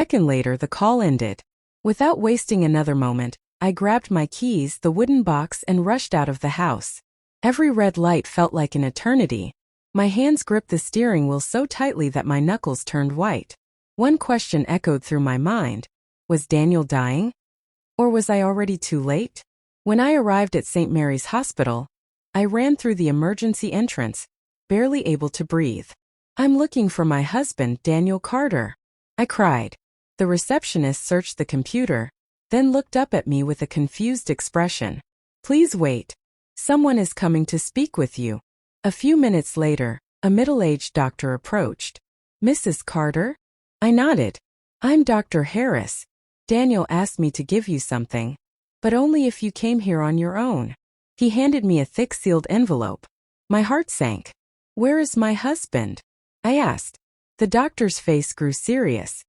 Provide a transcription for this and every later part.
Second later, the call ended. Without wasting another moment, I grabbed my keys, the wooden box, and rushed out of the house. Every red light felt like an eternity. My hands gripped the steering wheel so tightly that my knuckles turned white. One question echoed through my mind. Was Daniel dying? Or was I already too late? When I arrived at St. Mary's Hospital, I ran through the emergency entrance, barely able to breathe. "I'm looking for my husband, Daniel Carter," I cried. The receptionist searched the computer, then looked up at me with a confused expression. "Please wait. Someone is coming to speak with you." A few minutes later, a middle-aged doctor approached. "Mrs. Carter?" I nodded. "I'm Dr. Harris. Daniel asked me to give you something, but only if you came here on your own." He handed me a thick sealed envelope. My heart sank. "Where is my husband?" I asked. The doctor's face grew serious.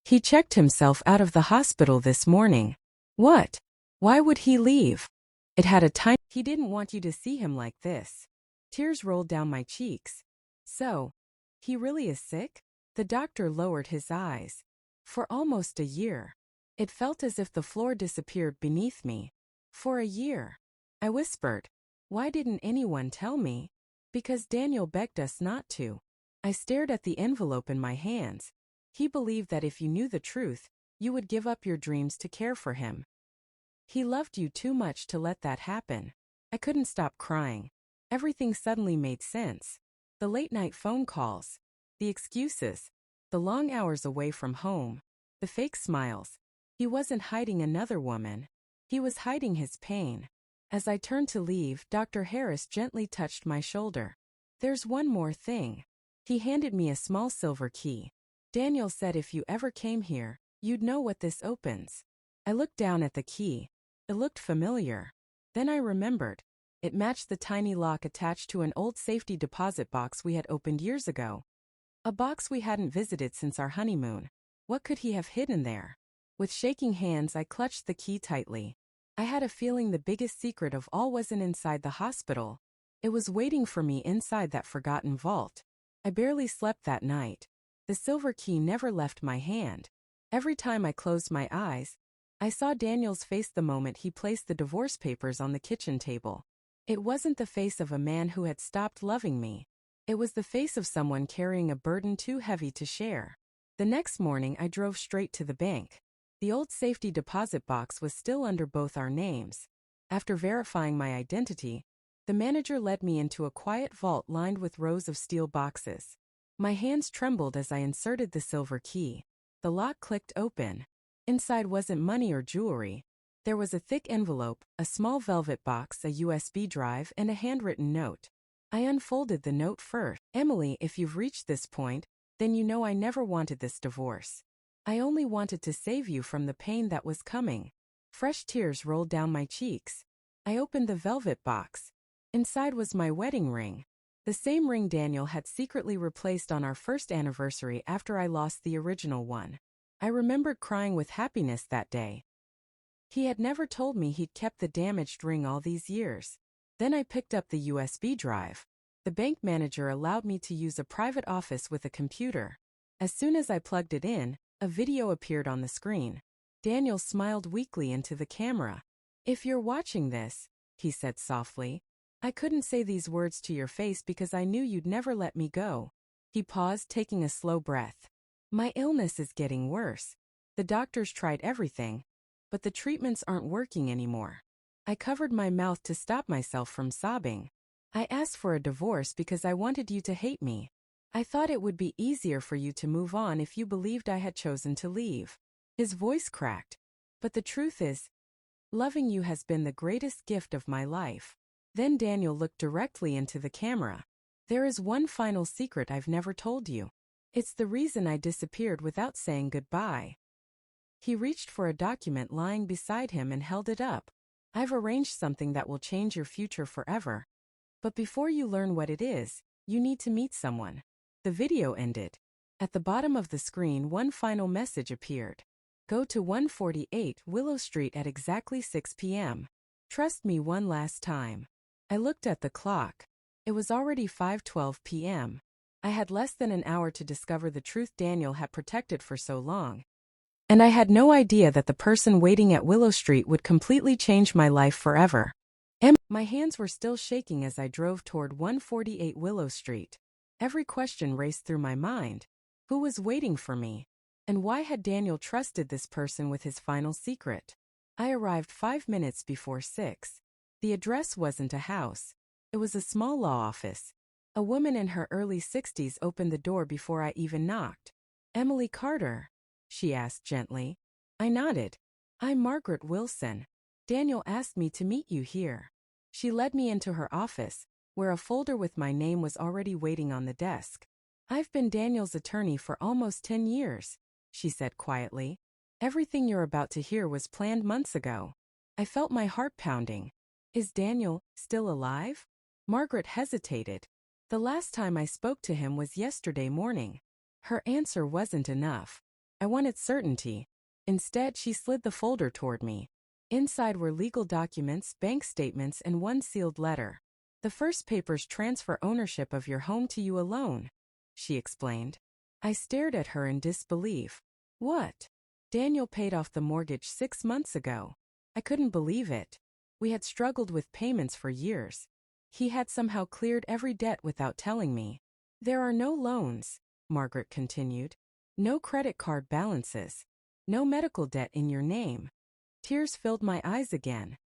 "He checked himself out of the hospital this morning." "What? Why would he leave?" It had a time. "He didn't want you to see him like this." Tears rolled down my cheeks. "So, he really is sick?" The doctor lowered his eyes. "For almost a year." It felt as if the floor disappeared beneath me. "For a year," I whispered. "Why didn't anyone tell me?" "Because Daniel begged us not to." I stared at the envelope in my hands. "He believed that if you knew the truth, you would give up your dreams to care for him. He loved you too much to let that happen." I couldn't stop crying. Everything suddenly made sense. The late-night phone calls, the excuses, the long hours away from home, the fake smiles. He wasn't hiding another woman. He was hiding his pain. As I turned to leave, Dr. Harris gently touched my shoulder. "There's one more thing." He handed me a small silver key. "Daniel said if you ever came here, you'd know what this opens." I looked down at the key. It looked familiar. Then I remembered. It matched the tiny lock attached to an old safety deposit box we had opened years ago. A box we hadn't visited since our honeymoon. What could he have hidden there? With shaking hands, I clutched the key tightly. I had a feeling the biggest secret of all wasn't inside the hospital. It was waiting for me inside that forgotten vault. I barely slept that night. The silver key never left my hand. Every time I closed my eyes, I saw Daniel's face the moment he placed the divorce papers on the kitchen table. It wasn't the face of a man who had stopped loving me. It was the face of someone carrying a burden too heavy to share. The next morning, I drove straight to the bank. The old safety deposit box was still under both our names. After verifying my identity, the manager led me into a quiet vault lined with rows of steel boxes. My hands trembled as I inserted the silver key. The lock clicked open. Inside wasn't money or jewelry. There was a thick envelope, a small velvet box, a USB drive, and a handwritten note. I unfolded the note first. "Emily, if you've reached this point, then you know I never wanted this divorce. I only wanted to save you from the pain that was coming." Fresh tears rolled down my cheeks. I opened the velvet box. Inside was my wedding ring. The same ring Daniel had secretly replaced on our first anniversary after I lost the original one. I remembered crying with happiness that day. He had never told me he'd kept the damaged ring all these years. Then I picked up the USB drive. The bank manager allowed me to use a private office with a computer. As soon as I plugged it in, a video appeared on the screen. Daniel smiled weakly into the camera. "If you're watching this," he said softly, "I couldn't say these words to your face because I knew you'd never let me go." He paused, taking a slow breath. "My illness is getting worse. The doctors tried everything, but the treatments aren't working anymore." I covered my mouth to stop myself from sobbing. "I asked for a divorce because I wanted you to hate me. I thought it would be easier for you to move on if you believed I had chosen to leave." His voice cracked. "But the truth is, loving you has been the greatest gift of my life." Then Daniel looked directly into the camera. "There is one final secret I've never told you. It's the reason I disappeared without saying goodbye." He reached for a document lying beside him and held it up. "I've arranged something that will change your future forever. But before you learn what it is, you need to meet someone." The video ended. At the bottom of the screen, one final message appeared. "Go to 148 Willow Street at exactly 6 p.m. Trust me one last time." I looked at the clock. It was already 5:12 p.m. I had less than an hour to discover the truth Daniel had protected for so long. And I had no idea that the person waiting at Willow Street would completely change my life forever. My hands were still shaking as I drove toward 148 Willow Street. Every question raced through my mind. Who was waiting for me? And why had Daniel trusted this person with his final secret? I arrived 5 minutes before 6. The address wasn't a house. It was a small law office. A woman in her early 60s opened the door before I even knocked. "Emily Carter?" she asked gently. I nodded. "I'm Margaret Wilson. Daniel asked me to meet you here." She led me into her office, where a folder with my name was already waiting on the desk. "I've been Daniel's attorney for almost 10 years, she said quietly. "Everything you're about to hear was planned months ago." I felt my heart pounding. Is Daniel still alive? Margaret hesitated. "The last time I spoke to him was yesterday morning." Her answer wasn't enough. I wanted certainty. Instead, she slid the folder toward me. Inside were legal documents, bank statements, and one sealed letter. "The first papers transfer ownership of your home to you alone," she explained. I stared at her in disbelief. What? Daniel paid off the mortgage 6 months ago. I couldn't believe it. We had struggled with payments for years. He had somehow cleared every debt without telling me. "There are no loans," Margaret continued. "No credit card balances. No medical debt in your name." Tears filled my eyes again.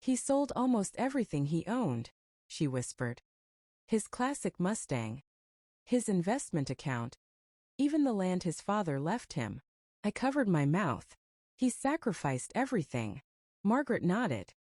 "He sold almost everything he owned," she whispered. "His classic Mustang. His investment account. Even the land his father left him." I covered my mouth. "He sacrificed everything." Margaret nodded.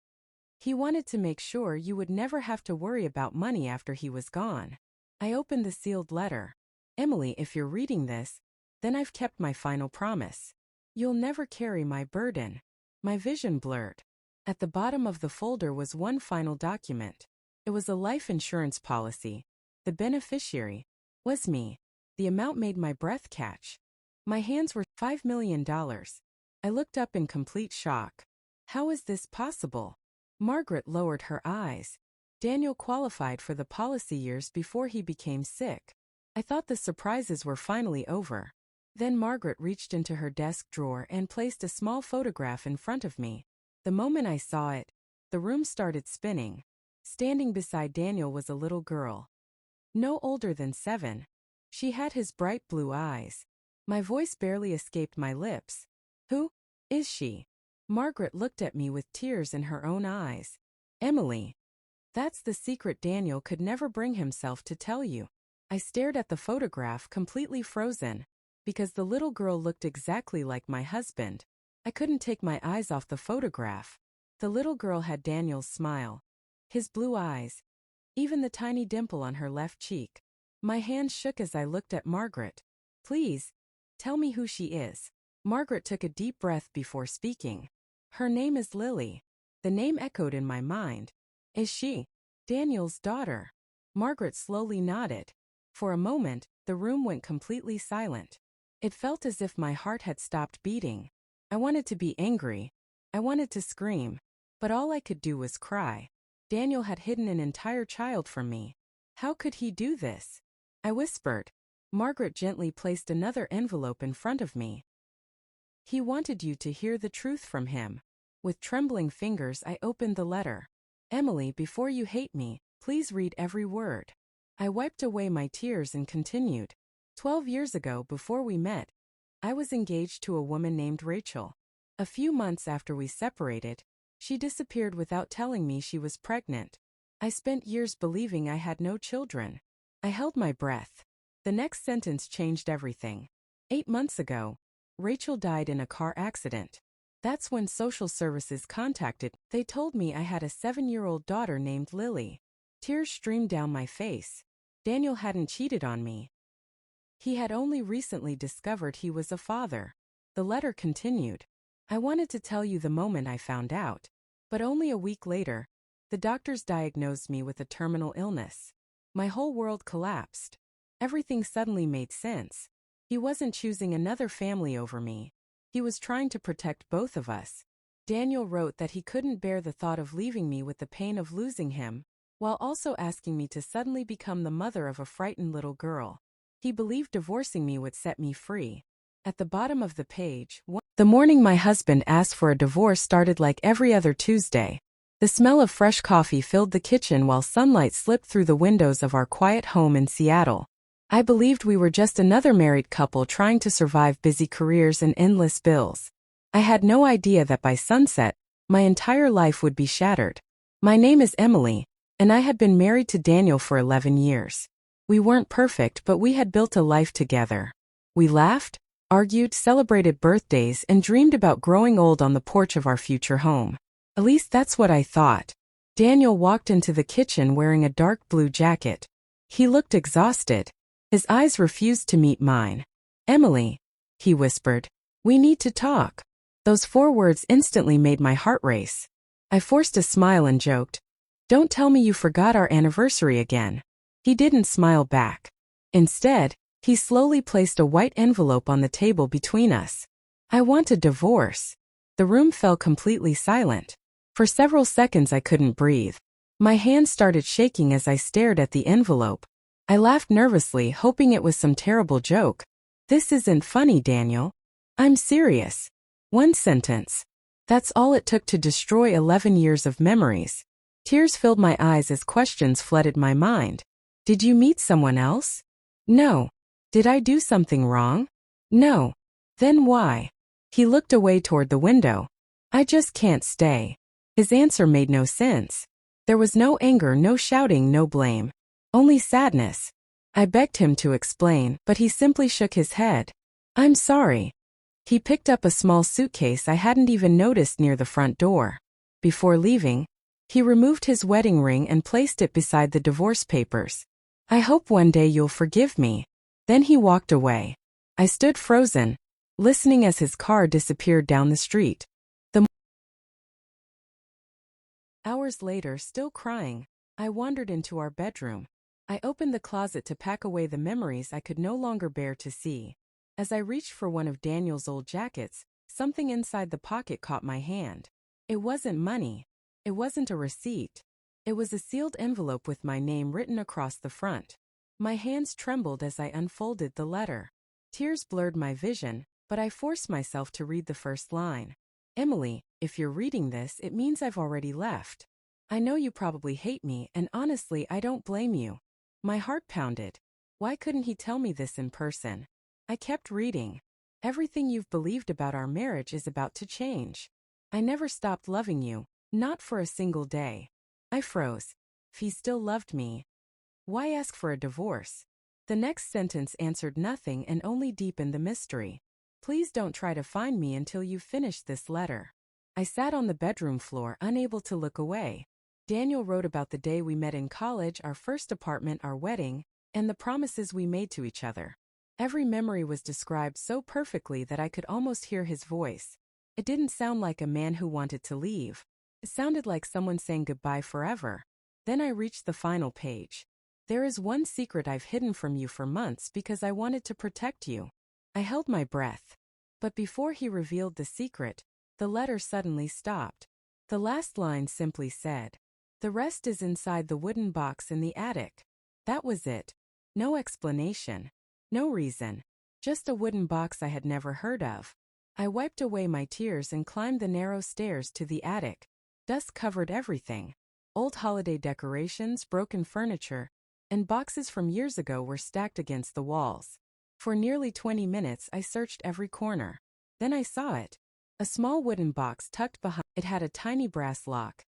"He wanted to make sure you would never have to worry about money after he was gone." I opened the sealed letter. "Emily, if you're reading this, then I've kept my final promise. You'll never carry my burden." My vision blurred. At the bottom of the folder was one final document. It was a life insurance policy. The beneficiary was me. The amount made my breath catch. My hands were $5 million. I looked up in complete shock. How is this possible? Margaret lowered her eyes. "Daniel qualified for the policy years before he became sick." I thought the surprises were finally over. Then Margaret reached into her desk drawer and placed a small photograph in front of me. The moment I saw it, the room started spinning. Standing beside Daniel was a little girl. No older than 7. She had his bright blue eyes. My voice barely escaped my lips. "Who is she?" Margaret looked at me with tears in her own eyes. "Emily. That's the secret Daniel could never bring himself to tell you." I stared at the photograph, completely frozen, because the little girl looked exactly like my husband. I couldn't take my eyes off the photograph. The little girl had Daniel's smile, his blue eyes, even the tiny dimple on her left cheek. My hand shook as I looked at Margaret. "Please, tell me who she is." Margaret took a deep breath before speaking. "Her name is Lily." The name echoed in my mind. "Is she Daniel's daughter?" Margaret slowly nodded. For a moment, the room went completely silent. It felt as if my heart had stopped beating. I wanted to be angry. I wanted to scream. But all I could do was cry. Daniel had hidden an entire child from me. How could he do this? I whispered. Margaret gently placed another envelope in front of me. "He wanted you to hear the truth from him." With trembling fingers, I opened the letter. "Emily, before you hate me, please read every word." I wiped away my tears and continued. 12 years ago, before we met, I was engaged to a woman named Rachel. A few months after we separated, she disappeared without telling me she was pregnant. I spent years believing I had no children. I held my breath. The next sentence changed everything. 8 months ago, Rachel died in a car accident. That's when social services contacted. They told me I had a 7-year-old daughter named Lily. Tears streamed down my face. Daniel hadn't cheated on me. He had only recently discovered he was a father. The letter continued. "I wanted to tell you the moment I found out. But only a week later, the doctors diagnosed me with a terminal illness. My whole world collapsed. Everything suddenly made sense. He wasn't choosing another family over me. He was trying to protect both of us. Daniel wrote that he couldn't bear the thought of leaving me with the pain of losing him, while also asking me to suddenly become the mother of a frightened little girl. He believed divorcing me would set me free. At the bottom of the page, the morning my husband asked for a divorce started like every other Tuesday. The smell of fresh coffee filled the kitchen while sunlight slipped through the windows of our quiet home in Seattle. I believed we were just another married couple trying to survive busy careers and endless bills. I had no idea that by sunset, my entire life would be shattered. My name is Emily, and I had been married to Daniel for 11 years. We weren't perfect, but we had built a life together. We laughed, argued, celebrated birthdays, and dreamed about growing old on the porch of our future home. At least that's what I thought. Daniel walked into the kitchen wearing a dark blue jacket. He looked exhausted. His eyes refused to meet mine. "Emily," he whispered, "we need to talk." Those 4 words instantly made my heart race. I forced a smile and joked, "Don't tell me you forgot our anniversary again." He didn't smile back. Instead, he slowly placed a white envelope on the table between us. "I want a divorce." The room fell completely silent. For several seconds I couldn't breathe. My hands started shaking as I stared at the envelope. I laughed nervously, hoping it was some terrible joke. "This isn't funny, Daniel. I'm serious." 1 sentence. That's all it took to destroy 11 years of memories. Tears filled my eyes as questions flooded my mind. Did you meet someone else? No. Did I do something wrong? No. Then why? He looked away toward the window. "I just can't stay." His answer made no sense. There was no anger, no shouting, no blame. Only sadness. I begged him to explain, but he simply shook his head. "I'm sorry." He picked up a small suitcase I hadn't even noticed near the front door. Before leaving, he removed his wedding ring and placed it beside the divorce papers. "I hope one day you'll forgive me." Then he walked away. I stood frozen, listening as his car disappeared down the street. Hours later, still crying, I wandered into our bedroom. I opened the closet to pack away the memories I could no longer bear to see. As I reached for one of Daniel's old jackets, something inside the pocket caught my hand. It wasn't money. It wasn't a receipt. It was a sealed envelope with my name written across the front. My hands trembled as I unfolded the letter. Tears blurred my vision, but I forced myself to read the first line. "Emily, if you're reading this, it means I've already left. I know you probably hate me, and honestly, I don't blame you." My heart pounded. Why couldn't he tell me this in person? I kept reading. "Everything you've believed about our marriage is about to change. I never stopped loving you, not for a single day." I froze. If he still loved me, why ask for a divorce? The next sentence answered nothing and only deepened the mystery. "Please don't try to find me until you've finished this letter." I sat on the bedroom floor, unable to look away. Daniel wrote about the day we met in college, our first apartment, our wedding, and the promises we made to each other. Every memory was described so perfectly that I could almost hear his voice. It didn't sound like a man who wanted to leave. It sounded like someone saying goodbye forever. Then I reached the final page. "There is one secret I've hidden from you for months because I wanted to protect you." I held my breath. But before he revealed the secret, the letter suddenly stopped. The last line simply said, "The rest is inside the wooden box in the attic." That was it. No explanation. No reason. Just a wooden box I had never heard of. I wiped away my tears and climbed the narrow stairs to the attic. Dust covered everything. Old holiday decorations, broken furniture, and boxes from years ago were stacked against the walls. For nearly 20 minutes I searched every corner. Then I saw it. A small wooden box tucked behind. It had a tiny brass lock.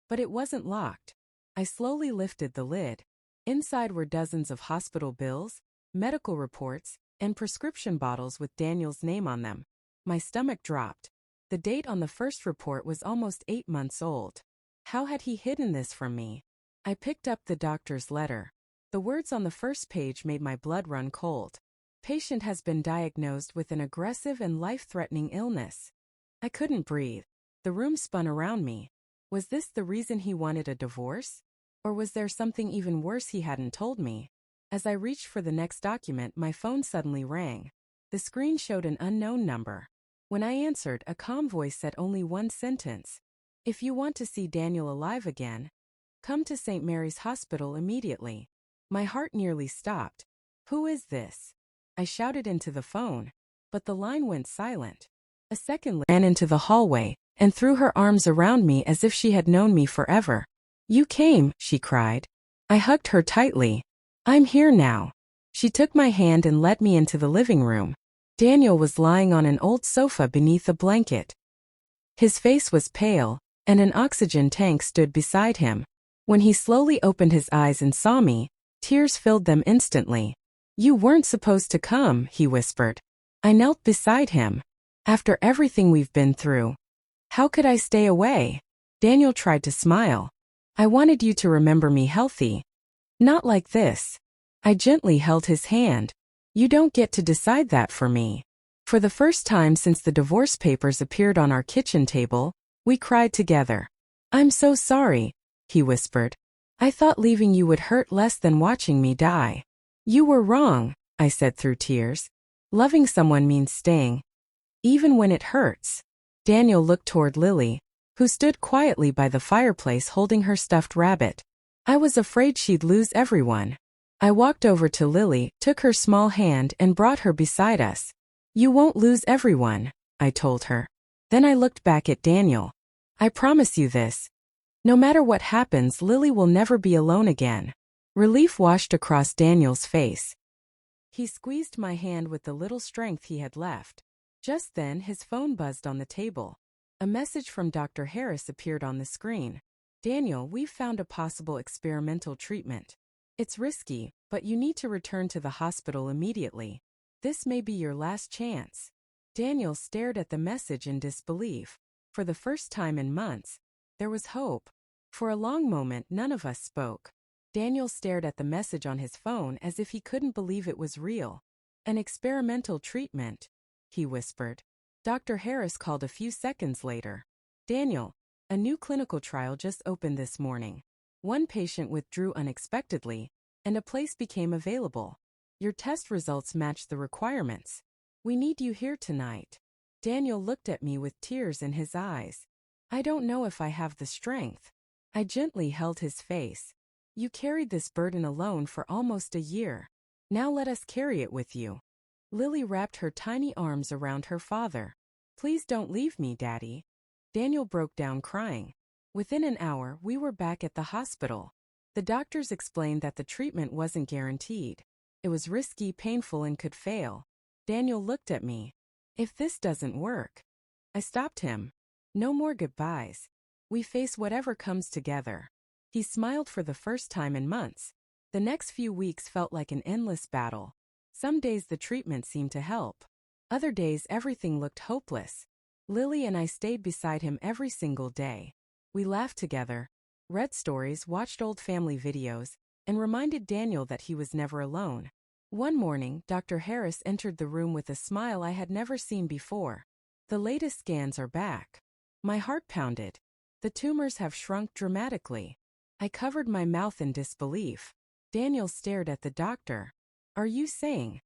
But it wasn't locked. I slowly lifted the lid. Inside were dozens of hospital bills, medical reports, and prescription bottles with Daniel's name on them. My stomach dropped. The date on the first report was almost 8 months old. How had he hidden this from me? I picked up the doctor's letter. The words on the first page made my blood run cold. "Patient has been diagnosed with an aggressive and life-threatening illness." I couldn't breathe. The room spun around me. Was this the reason he wanted a divorce? Or was there something even worse he hadn't told me? As I reached for the next document, my phone suddenly rang. The screen showed an unknown number. When I answered, a calm voice said only one sentence. "If you want to see Daniel alive again, Come to St. Mary's Hospital immediately. My heart nearly stopped. Who is this? I shouted into the phone, but the line went silent. A second later, ran into the hallway and threw her arms around me as if she had known me forever. You came, she cried. I hugged her tightly. I'm here now. She took my hand and led me into the living room. Daniel was lying on an old sofa beneath a blanket. His face was pale, and an oxygen tank stood beside him. When he slowly opened his eyes and saw me, tears filled them instantly. You weren't supposed to come, he whispered. I knelt beside him. After everything we've been through, how could I stay away? Daniel tried to smile. I wanted you to remember me healthy. Not like this. I gently held his hand. You don't get to decide that for me. For the first time since the divorce papers appeared on our kitchen table, we cried together. I'm so sorry, he whispered. I thought leaving you would hurt less than watching me die. You were wrong, I said through tears. Loving someone means staying, even when it hurts. Daniel looked toward Lily, who stood quietly by the fireplace holding her stuffed rabbit. I was afraid she'd lose everyone. I walked over to Lily, took her small hand and brought her beside us. You won't lose everyone, I told her. Then I looked back at Daniel. I promise you this. No matter what happens, Lily will never be alone again. Relief washed across Daniel's face. He squeezed my hand with the little strength he had left. Just then his phone buzzed on the table. A message from Dr. Harris appeared on the screen. Daniel, we've found a possible experimental treatment. It's risky, but you need to return to the hospital immediately. This may be your last chance. Daniel stared at the message in disbelief. For the first time in months, there was hope. For a long moment, none of us spoke. Daniel stared at the message on his phone as if he couldn't believe it was real. An experimental treatment, he whispered. Dr. Harris called a few seconds later. Daniel, a new clinical trial just opened this morning. One patient withdrew unexpectedly, and a place became available. Your test results match the requirements. We need you here tonight. Daniel looked at me with tears in his eyes. I don't know if I have the strength. I gently held his face. You carried this burden alone for almost a year. Now let us carry it with you. Lily wrapped her tiny arms around her father. Please don't leave me, Daddy. Daniel broke down crying. Within an hour, we were back at the hospital. The doctors explained that the treatment wasn't guaranteed. It was risky, painful, and could fail. Daniel looked at me. If this doesn't work. I stopped him. No more goodbyes. We face whatever comes together. He smiled for the first time in months. The next few weeks felt like an endless battle. Some days the treatment seemed to help. Other days everything looked hopeless. Lily and I stayed beside him every single day. We laughed together, read stories, watched old family videos, and reminded Daniel that he was never alone. One morning, Dr. Harris entered the room with a smile I had never seen before. The latest scans are back. My heart pounded. The tumors have shrunk dramatically. I covered my mouth in disbelief. Daniel stared at the doctor. Are you saying?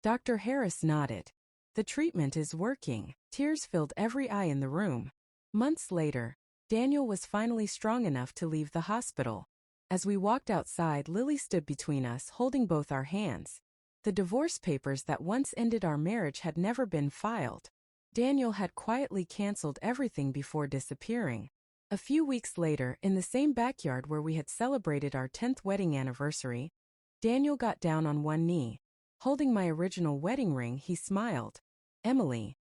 Dr. Harris nodded. The treatment is working. Tears filled every eye in the room. Months later, Daniel was finally strong enough to leave the hospital. As we walked outside, Lily stood between us, holding both our hands. The divorce papers that once ended our marriage had never been filed. Daniel had quietly canceled everything before disappearing. A few weeks later, in the same backyard where we had celebrated our 10th wedding anniversary, Daniel got down on one knee. Holding my original wedding ring, he smiled. Emily,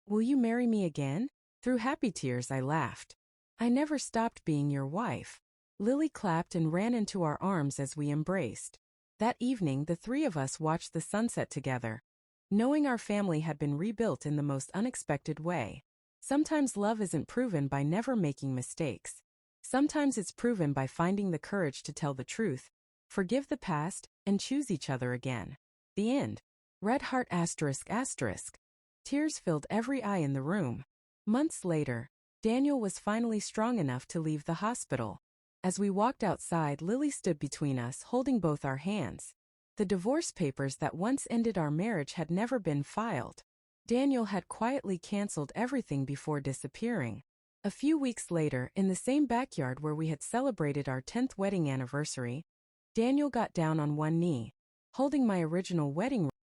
will you marry me again? Through happy tears, I laughed. I never stopped being your wife. Lily clapped and ran into our arms as we embraced. That evening, the three of us watched the sunset together, knowing our family had been rebuilt in the most unexpected way. Sometimes love isn't proven by never making mistakes. Sometimes it's proven by finding the courage to tell the truth, forgive the past, and choose each other again. The end. Red heart ****. Tears filled every eye in the room. Months later, Daniel was finally strong enough to leave the hospital. As we walked outside, Lily stood between us, holding both our hands. The divorce papers that once ended our marriage had never been filed. Daniel had quietly canceled everything before disappearing. A few weeks later, in the same backyard where we had celebrated our 10th wedding anniversary, Daniel got down on one knee, holding my original wedding